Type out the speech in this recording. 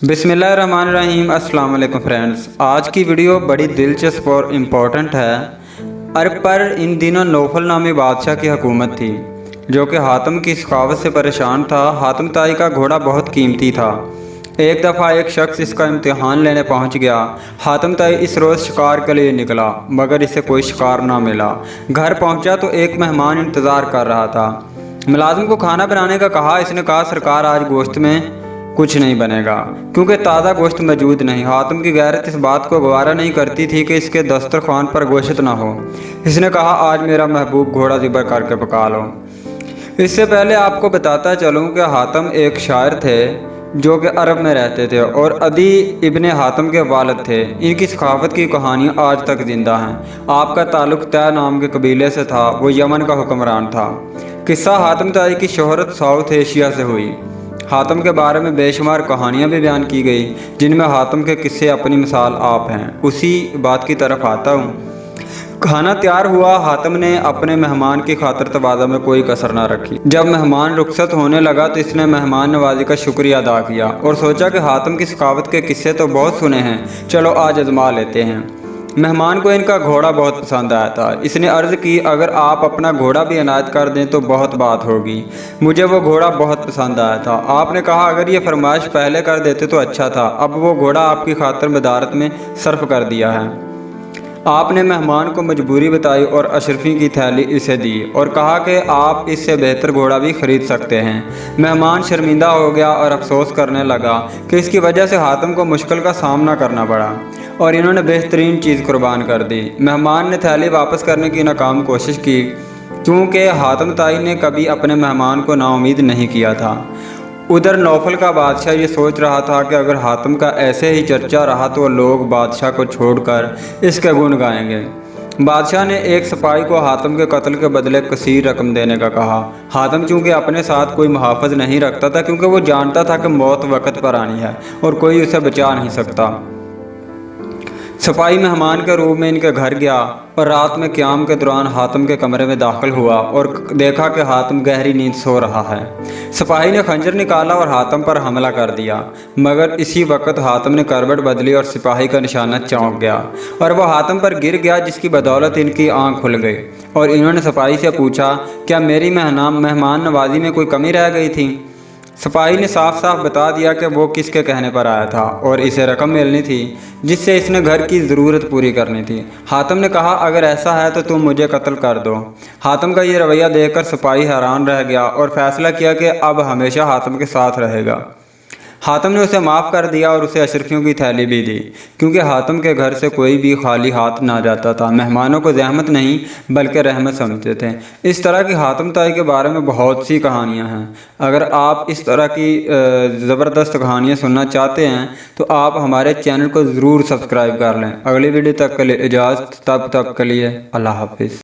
बिस्मिल्लाहिर्रहमानिर्रहीम। अस्सलाम वालेकुम फ्रेंड्स, आज की वीडियो बड़ी दिलचस्प और इम्पोर्टेंट है। अरब पर इन दिनों नौफल नामी बादशाह की हुकूमत थी जो कि हातिम की सखावत से परेशान था। हातिम ताई का घोड़ा बहुत कीमती था। एक दफ़ा एक शख्स इसका इम्तिहान लेने पहुंच गया। हातिम ताई इस रोज़ शिकार के लिए निकला मगर इसे कोई शिकार ना मिला। घर पहुंचा तो एक मेहमान इंतज़ार कर रहा था। मुलाजिम को खाना बनाने का कहा। इसने कहा, सरकार आज गोश्त में कुछ नहीं बनेगा क्योंकि ताज़ा गोश्त मौजूद नहीं। हातिम की गैरत इस बात को गवारा नहीं करती थी कि इसके दस्तरखान पर गोश्त ना हो। इसने कहा, आज मेरा महबूब घोड़ा ज़िबा करके पका लो। इससे पहले आपको बताता चलूँ कि हातिम एक शायर थे जो कि अरब में रहते थे और अदी इब्ने हातिम के वालिद थे। इनकी सखावत की कहानियाँ आज तक ज़िंदा हैं। आपका ताल्लुक़ तय नाम के कबीले से था। वो यमन का हुक्मरान था। किस्सा हातिम ताई की शोहरत साउथ एशिया से हुई। हातिम के बारे में बेशुमार कहानियाँ भी बयान की गई जिनमें हातिम के किस्से अपनी मिसाल आप हैं। उसी बात की तरफ आता हूँ। खाना तैयार हुआ। हातिम ने अपने मेहमान की खातिर तवाज़ा में कोई कसर ना रखी। जब मेहमान रुखसत होने लगा तो इसने मेहमान नवाजी का शुक्रिया अदा किया और सोचा कि हातिम की सखावत के किस्से तो बहुत सुने हैं, चलो आज आजमा लेते हैं। मेहमान को इनका घोड़ा बहुत पसंद आया था। इसने अर्ज़ की, अगर आप अपना घोड़ा भी इनायत कर दें तो बहुत बात होगी। मुझे वो घोड़ा बहुत पसंद आया था। आपने कहा, अगर ये फरमाइश पहले कर देते तो अच्छा था। अब वो घोड़ा आपकी खातिर मदारत में सर्फ कर दिया है। आपने मेहमान को मजबूरी बताई और अशरफी की थैली इसे दी और कहा कि आप इससे बेहतर घोड़ा भी ख़रीद सकते हैं। मेहमान शर्मिंदा हो गया और अफसोस करने लगा कि इसकी वजह से हातिम को मुश्किल का सामना करना पड़ा और इन्होंने बेहतरीन चीज़ कुर्बान कर दी। मेहमान ने थैली वापस करने की नाकाम कोशिश की क्योंकि हातिम ताई ने कभी अपने मेहमान को नाउम्मीद नहीं किया था। उधर नौफल का बादशाह ये सोच रहा था कि अगर हातिम का ऐसे ही चर्चा रहा तो लोग बादशाह को छोड़कर इसके गुण गाएंगे। बादशाह ने एक सिपाही को हातिम के कत्ल के बदले कसीर रकम देने का कहा। हातिम चूँकि अपने साथ कोई मुहाफ़िज़ नहीं रखता था क्योंकि वो जानता था कि मौत वक्त पर आनी है और कोई उसे बचा नहीं सकता। सिपाही मेहमान के रूप में इनके घर गया और रात में क़याम के दौरान हातिम के कमरे में दाखिल हुआ और देखा कि हातिम गहरी नींद सो रहा है। सिपाही ने खंजर निकाला और हातिम पर हमला कर दिया मगर इसी वक्त हातिम ने करवट बदली और सिपाही का निशाना चौंक गया और वह हातिम पर गिर गया, जिसकी बदौलत इनकी आँख खुल गई और इन्होंने सिपाही से पूछा, क्या मेरी मेहमान नवाजी में कोई कमी रह गई थी? सिपाही ने साफ साफ बता दिया कि वो किसके कहने पर आया था और इसे रकम मिलनी थी जिससे इसने घर की ज़रूरत पूरी करनी थी। हातिम ने कहा, अगर ऐसा है तो तुम मुझे कत्ल कर दो। हातिम का ये रवैया देखकर सिपाही हैरान रह गया और फैसला किया कि अब हमेशा हातिम के साथ रहेगा। हातिम ने उसे माफ़ कर दिया और उसे अशरफियों की थैली भी दी क्योंकि हातिम के घर से कोई भी खाली हाथ ना जाता था। मेहमानों को ज़हमत नहीं बल्कि रहमत समझते थे। इस तरह की हातिम ताई के बारे में बहुत सी कहानियाँ हैं। अगर आप इस तरह की ज़बरदस्त कहानियाँ सुनना चाहते हैं तो आप हमारे चैनल को ज़रूर सब्सक्राइब कर लें। अगली वीडियो तक के लिए इजाज़त, तब तक के लिए अल्लाह हाफिज़।